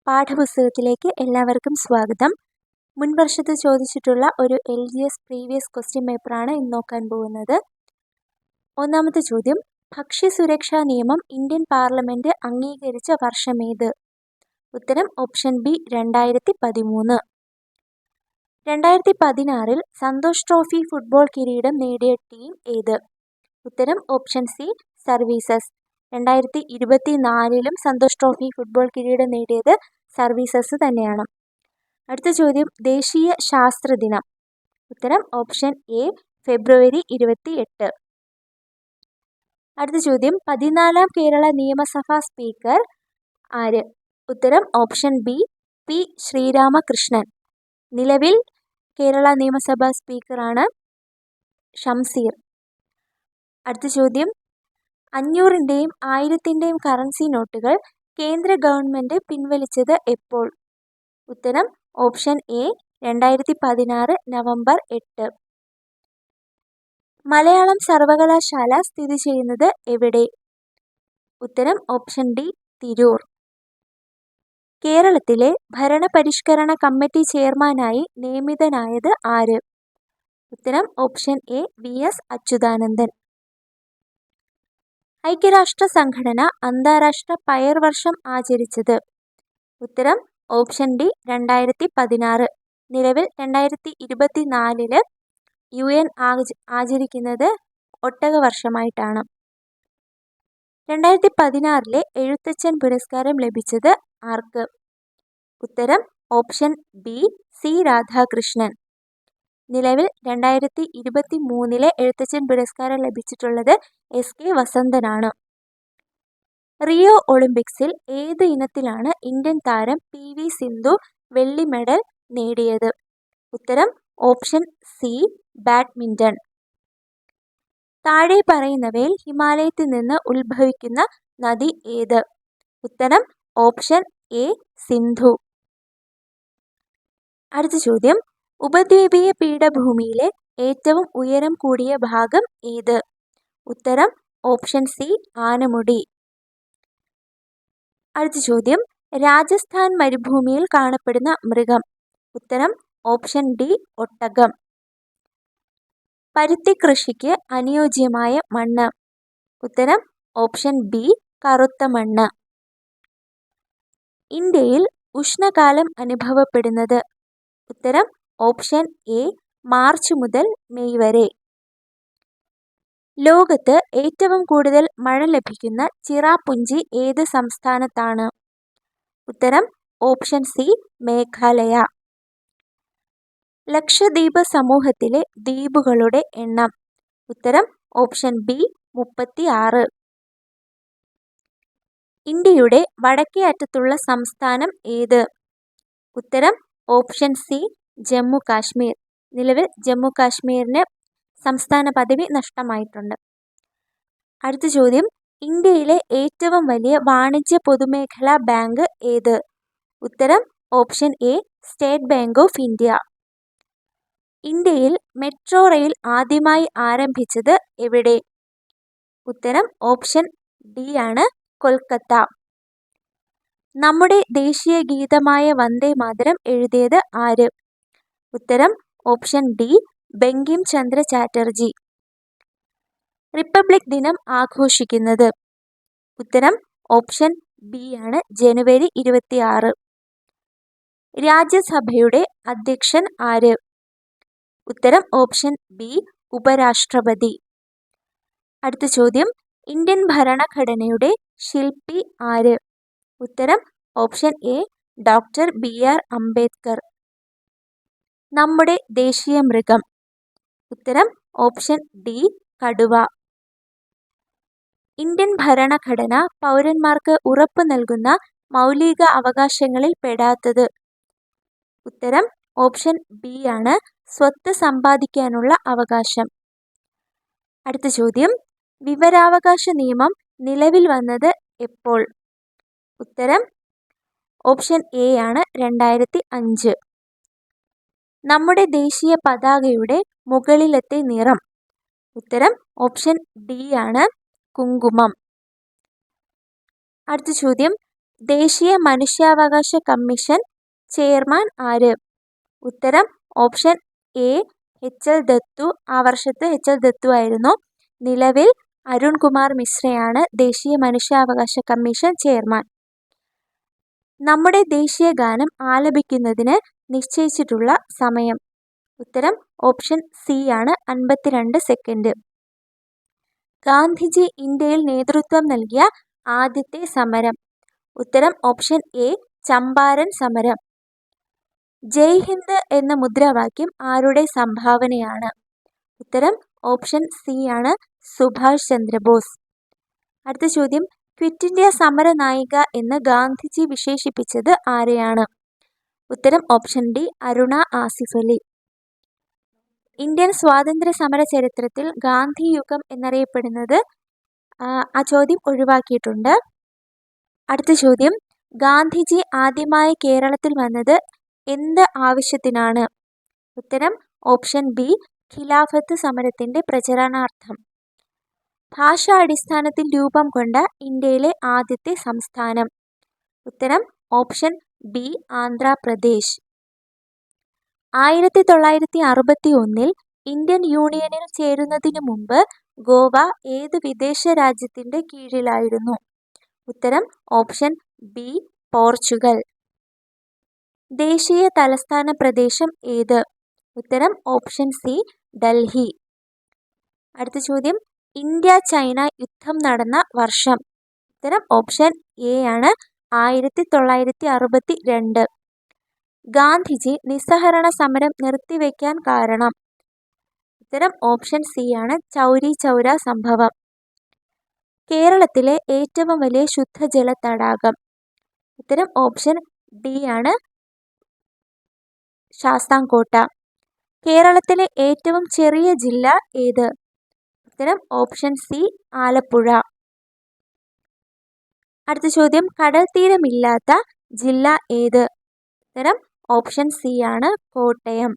പാഠപുസ്തകത്തിലേക്ക് എല്ലാവർക്കും സ്വാഗതം. മുൻവർഷത്ത് ചോദിച്ചിട്ടുള്ള ഒരു LGS പ്രീവിയസ് ക്വസ്റ്റ്യൻ പേപ്പറാണ് ഇന്ന് നോക്കാൻ പോകുന്നത്. ഒന്നാമത്തെ ചോദ്യം, ഭക്ഷ്യസുരക്ഷാ നിയമം ഇന്ത്യൻ പാർലമെന്റ് അംഗീകരിച്ച വർഷമേത്? ഉത്തരം option B 2013. 2016 Santosh trophy football കിരീടം നേടിയ ടീം ഏത്? ഉത്തരം option C services. 2024 Santosh trophy football കിരീടം നേടിയത് സർവീസസ് തന്നെയാണ്. അടുത്ത ചോദ്യം, ദേശീയ ശാസ്ത്രദിനം. ഉത്തരം ഓപ്ഷൻ എ ഫെബ്രുവരി 28. അടുത്ത ചോദ്യം, 14ാം കേരള നിയമസഭാ സ്പീക്കർ ആര്? ഉത്തരം ഓപ്ഷൻ ബി പി ശ്രീരാമകൃഷ്ണൻ. നിലവിൽ കേരള നിയമസഭാ സ്പീക്കറാണ് ഷംസീർ. അടുത്ത ചോദ്യം, 500ന്റെയും 1000ന്റെയും കറൻസി നോട്ടുകൾ കേന്ദ്ര ഗവൺമെന്റ് പിൻവലിച്ചത് എപ്പോൾ? ഉത്തരം ഓപ്ഷൻ എ 2016 നവംബർ 8. മലയാളം സർവകലാശാല സ്ഥിതി ചെയ്യുന്നത് എവിടെ? ഉത്തരം ഓപ്ഷൻ ഡി തിരൂർ. കേരളത്തിലെ ഭരണപരിഷ്കരണ കമ്മിറ്റി ചെയർമാനായി നിയമിതനായത് ആര്? ഉത്തരം ഓപ്ഷൻ എ VS അച്യുതാനന്ദൻ. ഐക്യരാഷ്ട്ര സംഘടന അന്താരാഷ്ട്ര പയർ വർഷം ആചരിച്ചത്? ഉത്തരം ഓപ്ഷൻ ഡി 2016. നിലവിൽ 2024 UN ആചരിക്കുന്നത് ഒട്ടകവർഷമായിട്ടാണ്. 2016 എഴുത്തച്ഛൻ പുരസ്കാരം ലഭിച്ചത് ആർക്ക്? ഉത്തരം ഓപ്ഷൻ ബി സി രാധാകൃഷ്ണൻ. നിലവിൽ 2023 എഴുത്തച്ഛൻ പുരസ്കാരം ലഭിച്ചിട്ടുള്ളത് SK വസന്തനാണ്. റിയോ ഒളിമ്പിക്സിൽ ഏത് ഇനത്തിലാണ് ഇന്ത്യൻ താരം PV സിന്ധു വെള്ളി മെഡൽ നേടിയത്? ഉത്തരം ഓപ്ഷൻ സി ബാഡ്മിന്റൺ. താഴെ പറയുന്നവയിൽ ഹിമാലയത്തിൽ നിന്ന് ഉത്ഭവിക്കുന്ന നദി ഏത്? ഉത്തരം ഓപ്ഷൻ എ സിന്ധു. അടുത്ത ചോദ്യം, ഉപദ്വീപീയ പീഠഭൂമിയിലെ ഏറ്റവും ഉയരം കൂടിയ ഭാഗം ഏത്? ഉത്തരം ഓപ്ഷൻ സി ആനമുടി. അടുത്ത ചോദ്യം, രാജസ്ഥാൻ മരുഭൂമിയിൽ കാണപ്പെടുന്ന മൃഗം? ഉത്തരം ഓപ്ഷൻ ഡി ഒട്ടകം. പരുത്തി കൃഷിക്ക് അനുയോജ്യമായ മണ്ണ്? ഉത്തരം ഓപ്ഷൻ ബി കറുത്ത മണ്ണ്. ഇന്ത്യയിൽ ഉഷ്ണകാലം അനുഭവപ്പെടുന്നത്? ഉത്തരം ഓപ്ഷൻ എ മാർച്ച് മുതൽ മെയ് വരെ. ലോകത്ത് ഏറ്റവും കൂടുതൽ മഴ ലഭിക്കുന്ന ചിറാപുഞ്ചി ഏത് സംസ്ഥാനത്താണ്? ഉത്തരം ഓപ്ഷൻ സി മേഘാലയ. ലക്ഷദ്വീപ് സമൂഹത്തിലെ ദ്വീപുകളുടെ എണ്ണം? ഉത്തരം ഓപ്ഷൻ ബി 36. ഇന്ത്യയുടെ വടക്കേ അറ്റത്തുള്ള സംസ്ഥാനം ഏത്? ഉത്തരം ഓപ്ഷൻ സി ജമ്മു കാശ്മീർ. നിലവിൽ ജമ്മു കാശ്മീരിന് സംസ്ഥാന പദവി നഷ്ടമായിട്ടുണ്ട്. അടുത്ത ചോദ്യം, ഇന്ത്യയിലെ ഏറ്റവും വലിയ വാണിജ്യ പൊതുമേഖലാ ബാങ്ക് ഏത്? ഉത്തരം option A state bank of India. ഇന്ത്യയിൽ മെട്രോ റെയിൽ ആദ്യമായി ആരംഭിച്ചത് എവിടെ? ഉത്തരം ഓപ്ഷൻ ഡി ആണ് കൊൽക്കത്ത. നമ്മുടെ ദേശീയ ഗീതമായ വന്ദേ മാതരം എഴുതിയത് ആര്? ഉത്തരം option D Bankim Chandra Chatterjee. Republic ദിനം ആഘോഷിക്കുന്നത്? ഉത്തരം ഓപ്ഷൻ ബി ആണ് ജനുവരി 26. രാജ്യസഭയുടെ അധ്യക്ഷൻ ആര്? ഉത്തരം ഓപ്ഷൻ ബി ഉപരാഷ്ട്രപതി. അടുത്ത ചോദ്യം, ഇന്ത്യൻ ഭരണഘടനയുടെ ശില്പി ആര്? ഉത്തരം option A doctor BR Ambedkar. നമ്മുടെ ദേശീയ മൃഗം? ഉത്തരം ഓപ്ഷൻ ഡി കടുവ. ഇന്ത്യൻ ഭരണഘടന പൗരന്മാർക്ക് ഉറപ്പു നൽകുന്ന മൗലിക അവകാശങ്ങളിൽ പെടാത്തത്? ഉത്തരം ഓപ്ഷൻ ബി ആണ് സ്വത്ത് സമ്പാദിക്കാനുള്ള അവകാശം. അടുത്ത ചോദ്യം, വിവരാവകാശ നിയമം നിലവിൽ വന്നത് എപ്പോൾ? ഉത്തരം ഓപ്ഷൻ എ ആണ് 2005. നമ്മുടെ ദേശീയ പതാകയുടെ മുകളിലത്തെ നിറം? ഉത്തരം ഓപ്ഷൻ ഡി ആണ് കുങ്കുമം. അടുത്ത ചോദ്യം, ദേശീയ മനുഷ്യാവകാശ കമ്മീഷൻ ചെയർമാൻ ആര്? ഉത്തരം ഓപ്ഷൻ എ എച്ച്.എൽ. ദത്തു. ആ വർഷത്ത് എച്ച്.എൽ. ദത്തു ആയിരുന്നു. നിലവിൽ അരുൺ കുമാർ മിശ്രയാണ് ദേശീയ മനുഷ്യാവകാശ കമ്മീഷൻ ചെയർമാൻ. നമ്മുടെ ദേശീയ ഗാനം ആലപിക്കുന്നതിന് നിശ്ചയിച്ചിട്ടുള്ള സമയം? ഉത്തരം ഓപ്ഷൻ സി ആണ്, 52 സെക്കൻഡ്. ഗാന്ധിജി ഇന്ത്യയിൽ നേതൃത്വം നൽകിയ ആദ്യത്തെ സമരം? ഉത്തരം ഓപ്ഷൻ എ ചമ്പാരൻ സമരം. ജയ് ഹിന്ദ് എന്ന മുദ്രാവാക്യം ആരുടെ സംഭാവനയാണ്? ഉത്തരം ഓപ്ഷൻ സി ആണ്, സുഭാഷ് ചന്ദ്രബോസ്. അടുത്ത ചോദ്യം, ക്വിറ്റ് ഇന്ത്യ സമര നായിക എന്ന് ഗാന്ധിജി വിശേഷിപ്പിച്ചത് ആരെയാണ്? ഉത്തരം option D Aruna Asif Ali. Indian സ്വാതന്ത്ര്യ സമര ചരിത്രത്തിൽ ഗാന്ധി യുഗം എന്നറിയപ്പെടുന്നത്? ആ ചോദ്യം ഒഴിവാക്കിയിട്ടുണ്ട്. അടുത്ത ചോദ്യം, ഗാന്ധിജി ആദ്യമായി കേരളത്തിൽ വന്നത് എന്ത് ആവശ്യത്തിനാണ്? ഉത്തരം ഓപ്ഷൻ ബി ഖിലാഫത്ത് സമരത്തിന്റെ പ്രചരണാർത്ഥം. ഭാഷാ അടിസ്ഥാനത്തിൽ രൂപം കൊണ്ട ഇന്ത്യയിലെ ആദ്യത്തെ സംസ്ഥാനം? ഉത്തരം ഓപ്ഷൻ ബി ആന്ധ്രാപ്രദേശ്. 1961 ഇന്ത്യൻ യൂണിയനിൽ ചേരുന്നതിനു മുമ്പ് ഗോവ ഏത് വിദേശ രാജ്യത്തിന്റെ കീഴിലായിരുന്നു? ഉത്തരം ഓപ്ഷൻ ബി പോർച്ചുഗൽ. ദേശീയ തലസ്ഥാന പ്രദേശം ഏത്? ഉത്തരം ഓപ്ഷൻ സി ഡൽഹി. അടുത്ത ചോദ്യം, ഇന്ത്യ ചൈന യുദ്ധം നടന്ന വർഷം? ഉത്തരം ഓപ്ഷൻ എ ആണ്, 1962. ഗാന്ധിജി നിസ്സഹരണ സമരം നിർത്തിവെക്കാൻ കാരണം? ഉത്തരം ഓപ്ഷൻ സി ആണ്, ചൗരി ചൗര സംഭവം. കേരളത്തിലെ ഏറ്റവും വലിയ ശുദ്ധജല തടാകം? ഉത്തരം ഓപ്ഷൻ ഡി ആണ്, ശാസ്താംകോട്ട. കേരളത്തിലെ ഏറ്റവും ചെറിയ ജില്ല ഏത്? ഉത്തരം ഓപ്ഷൻ സി ആലപ്പുഴ. അടുത്ത ചോദ്യം, കടൽ തീരമില്ലാത്ത ജില്ല ഏത്? ഉത്തരം ഓപ്ഷൻ സി ആണ്, കോട്ടയം.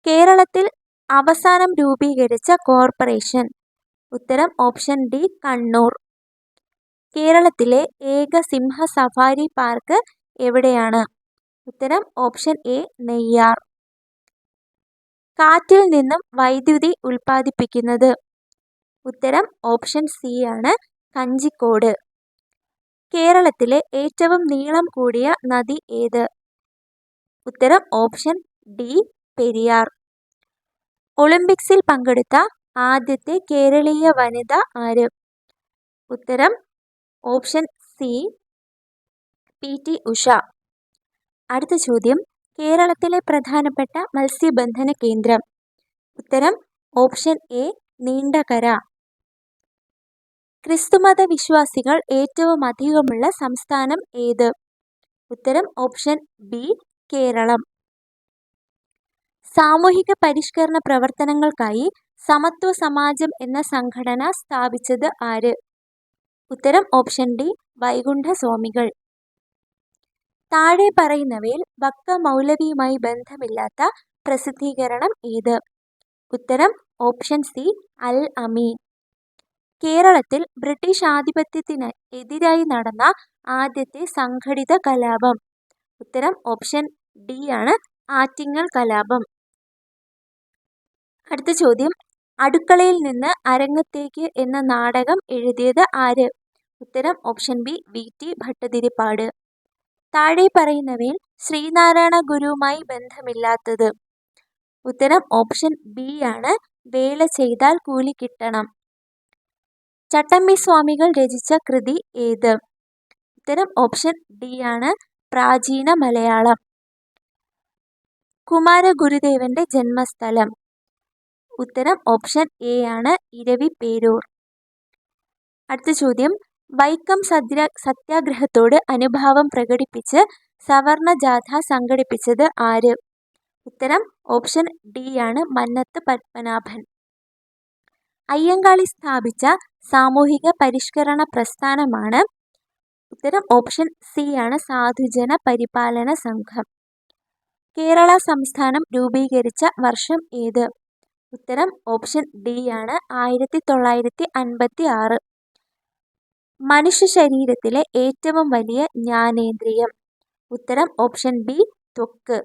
കേരളത്തിൽ അവസാനം രൂപീകരിച്ച കോർപ്പറേഷൻ? ഉത്തരം ഓപ്ഷൻ ഡി കണ്ണൂർ. കേരളത്തിലെ ഏക സിംഹ സഫാരി പാർക്ക് എവിടെയാണ്? ഉത്തരം ഓപ്ഷൻ എ നെയ്യാർ. കാറ്റിൽ നിന്നും വൈദ്യുതി ഉൽപ്പാദിപ്പിക്കുന്നത്? ഉത്തരം ഓപ്ഷൻ സി ആണ്, കഞ്ചിക്കോട്. കേരളത്തിലെ ഏറ്റവും നീളം കൂടിയ നദി ഏത്? ഉത്തരം ഓപ്ഷൻ ഡി പെരിയാർ. ഒളിമ്പിക്സിൽ പങ്കെടുത്ത ആദ്യത്തെ കേരളീയ വനിത ആര്? ഉത്തരം ഓപ്ഷൻ സി പി.ടി. ഉഷ. അടുത്ത ചോദ്യം, കേരളത്തിലെ പ്രധാനപ്പെട്ട മത്സ്യബന്ധന കേന്ദ്രം? ഉത്തരം ഓപ്ഷൻ എ നീണ്ടകര. ക്രിസ്തുമത വിശ്വാസികൾ ഏറ്റവും അധികമുള്ള സംസ്ഥാനം ഏത്? ഉത്തരം ഓപ്ഷൻ ബി കേരളം. സാമൂഹിക പരിഷ്കരണ പ്രവർത്തനങ്ങൾക്കായി സമത്വ സമാജം എന്ന സംഘടന സ്ഥാപിച്ചത് ആര്? ഉത്തരം ഓപ്ഷൻ ഡി വൈകുണ്ഠ സ്വാമികൾ. താഴെ പറയുന്നവയിൽ വക്ക മൗലവിയുമായി ബന്ധമില്ലാത്ത പ്രസിദ്ധീകരണം ഏത്? ഉത്തരം ഓപ്ഷൻ സി അൽ അമീൻ. കേരളത്തിൽ ബ്രിട്ടീഷ് ആധിപത്യത്തിന് എതിരായി നടന്ന ആദ്യത്തെ സംഘടിത കലാപം? ഉത്തരം ഓപ്ഷൻ ഡി ആണ്, ആറ്റിങ്ങൽ കലാപം. അടുത്ത ചോദ്യം, അടുക്കളയിൽ നിന്ന് അരങ്ങത്തേക്ക് എന്ന നാടകം എഴുതിയത് ആര്? ഉത്തരം ഓപ്ഷൻ ബി വി.ടി. ഭട്ടതിരിപ്പാട്. താഴെ പറയുന്നവയിൽ ശ്രീനാരായണ ഗുരുവുമായി ബന്ധമില്ലാത്തത്? ഉത്തരം ഓപ്ഷൻ ബി ആണ്, വേല ചെയ്താൽ കൂലി കിട്ടണം. ചട്ടമ്പി സ്വാമികൾ രചിച്ച കൃതി ഏത്? ഉത്തരം ഓപ്ഷൻ ഡി ആണ്, പ്രാചീന മലയാളം. കുമാരഗുരുദേവന്റെ ജന്മസ്ഥലം? ഉത്തരം ഓപ്ഷൻ എ ആണ്, ഇരവിപേരൂർ. അടുത്ത ചോദ്യം, വൈക്കം സത്യാഗ്രഹത്തോട് അനുഭാവം പ്രകടിപ്പിച്ച് സവർണ ജാഥ സംഘടിപ്പിച്ചത് ആര്? ഉത്തരം ഓപ്ഷൻ ഡി ആണ്, മന്നത്ത് പത്മനാഭൻ. അയ്യങ്കാളി സ്ഥാപിച്ച സാമൂഹിക പരിഷ്കരണ പ്രസ്ഥാനമാണ്? ഉത്തരം ഓപ്ഷൻ സി ആണ്, സാധുജന പരിപാലന സംഘം. കേരള സംസ്ഥാനം രൂപീകരിച്ച വർഷം ഏത്? ഉത്തരം ഓപ്ഷൻ ഡി ആണ്, 1956. മനുഷ്യ ശരീരത്തിലെ ഏറ്റവും വലിയ ജ്ഞാനേന്ദ്രിയം? ഉത്തരം ഓപ്ഷൻ ബി ത്വക്ക്.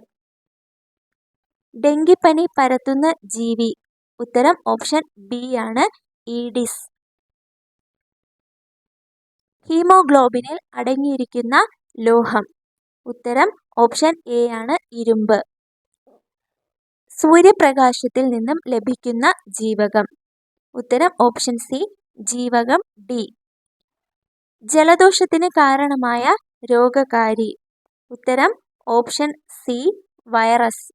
ഡെങ്കിപ്പനി പരത്തുന്ന ജീവി? ഉത്തരം ഓപ്ഷൻ ബി ആണ് ഈഡിസ്. ഹീമോഗ്ലോബിനിൽ അടങ്ങിയിരിക്കുന്ന ലോഹം? ഉത്തരം ഓപ്ഷൻ എ ആണ് ഇരുമ്പ്. സൂര്യപ്രകാശത്തിൽ നിന്നും ലഭിക്കുന്ന ജീവകം? ഉത്തരം ഓപ്ഷൻ സി ജീവകം ഡി. ജലദോഷത്തിന് കാരണമായ രോഗകാരി? ഉത്തരം ഓപ്ഷൻ സി വൈറസ്.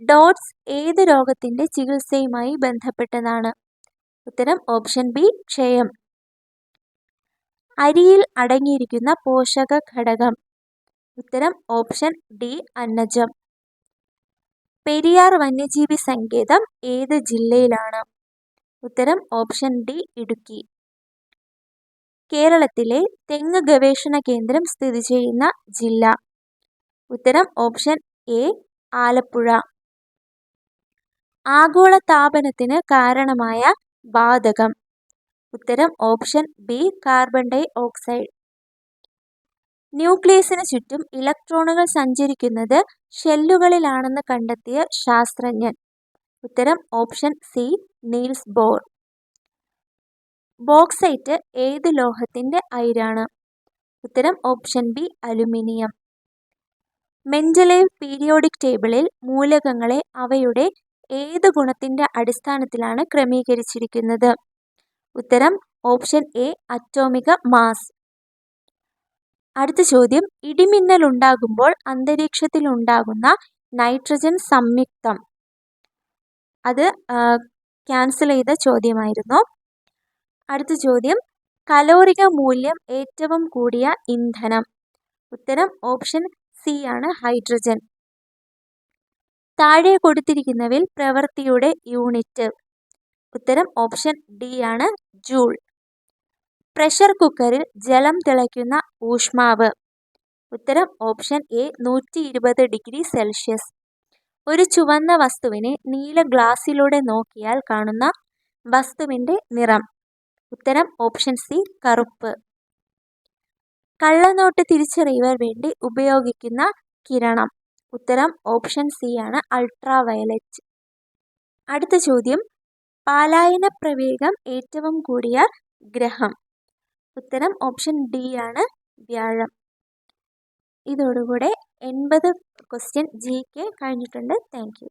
ഡോട്സ് ഏത് രോഗത്തിന്റെ ചികിത്സയുമായി ബന്ധപ്പെട്ടതാണ്? ഉത്തരം ഓപ്ഷൻ ബി ക്ഷയം. അരിയിൽ അടങ്ങിയിരിക്കുന്ന പോഷക ഘടകം? ഉത്തരം ഓപ്ഷൻ ഡി അന്നജം. പെരിയാർ വന്യജീവി സങ്കേതം ഏത് ജില്ലയിലാണ്? ഉത്തരം ഓപ്ഷൻ ഡി ഇടുക്കി. കേരളത്തിലെ തെങ്ങ് ഗവേഷണ കേന്ദ്രം സ്ഥിതി ചെയ്യുന്ന ജില്ല? ഉത്തരം ഓപ്ഷൻ എ ആലപ്പുഴ. ആഗോളതാപനത്തിന് കാരണമായ വാതകം? ഉത്തരം option B carbon dioxide. ന്യൂക്ലിയസിന് ചുറ്റും ഇലക്ട്രോണുകൾ സഞ്ചരിക്കുന്നത് ഷെല്ലുകളിലാണെന്ന് കണ്ടെത്തിയ ശാസ്ത്രജ്ഞൻ? ഉത്തരം option C Niels Bohr. Bauxite ഏത് ലോഹത്തിന്റെ അയിരാണ്? ഉത്തരം option B aluminium. Mendeleev periodic ടേബിളിൽ മൂലകങ്ങളെ അവയുടെ ഏത് ഗുണത്തിന്റെ അടിസ്ഥാനത്തിലാണ് ക്രമീകരിച്ചിരിക്കുന്നത്? ഉത്തരം ഓപ്ഷൻ എ അറ്റോമിക മാസ്. അടുത്ത ചോദ്യം, ഇടിമിന്നൽ ഉണ്ടാകുമ്പോൾ അന്തരീക്ഷത്തിൽ ഉണ്ടാകുന്ന നൈട്രജൻ സംയുക്തം? അത് ക്യാൻസൽ ചെയ്ത ചോദ്യമായിരുന്നു. അടുത്ത ചോദ്യം, കലോറിക മൂല്യം ഏറ്റവും കൂടിയ ഇന്ധനം? ഉത്തരം ഓപ്ഷൻ സി ആണ് ഹൈഡ്രജൻ. താഴെ കൊടുത്തിരിക്കുന്നവയിൽ പ്രവൃത്തിയുടെ യൂണിറ്റ്? ഉത്തരം ഓപ്ഷൻ ഡി ആണ് ജൂൾ. പ്രഷർ കുക്കറിൽ ജലം തിളയ്ക്കുന്ന ഊഷ്മാവ്? ഉത്തരം ഓപ്ഷൻ എ 120 ഡിഗ്രി സെൽഷ്യസ്. ഒരു ചുവന്ന വസ്തുവിനെ നീല ഗ്ലാസ്സിലൂടെ നോക്കിയാൽ കാണുന്ന വസ്തുവിന്റെ നിറം? ഉത്തരം ഓപ്ഷൻ സി കറുപ്പ്. കള്ളനോട്ട് തിരിച്ചറിയുവാൻ വേണ്ടി ഉപയോഗിക്കുന്ന കിരണം? ഉത്തരം ഓപ്ഷൻ സി ആണ് അൾട്രാവയലറ്റ്. അടുത്ത ചോദ്യം, പാലായന പ്രവേഗം ഏറ്റവും കൂടിയ ഗ്രഹം? ഉത്തരം ഓപ്ഷൻ ഡി ആണ് വ്യാഴം. ഇതോടുകൂടെ 80 ക്വസ്റ്റ്യൻ GK കഴിഞ്ഞിട്ടുണ്ട്. Thank you.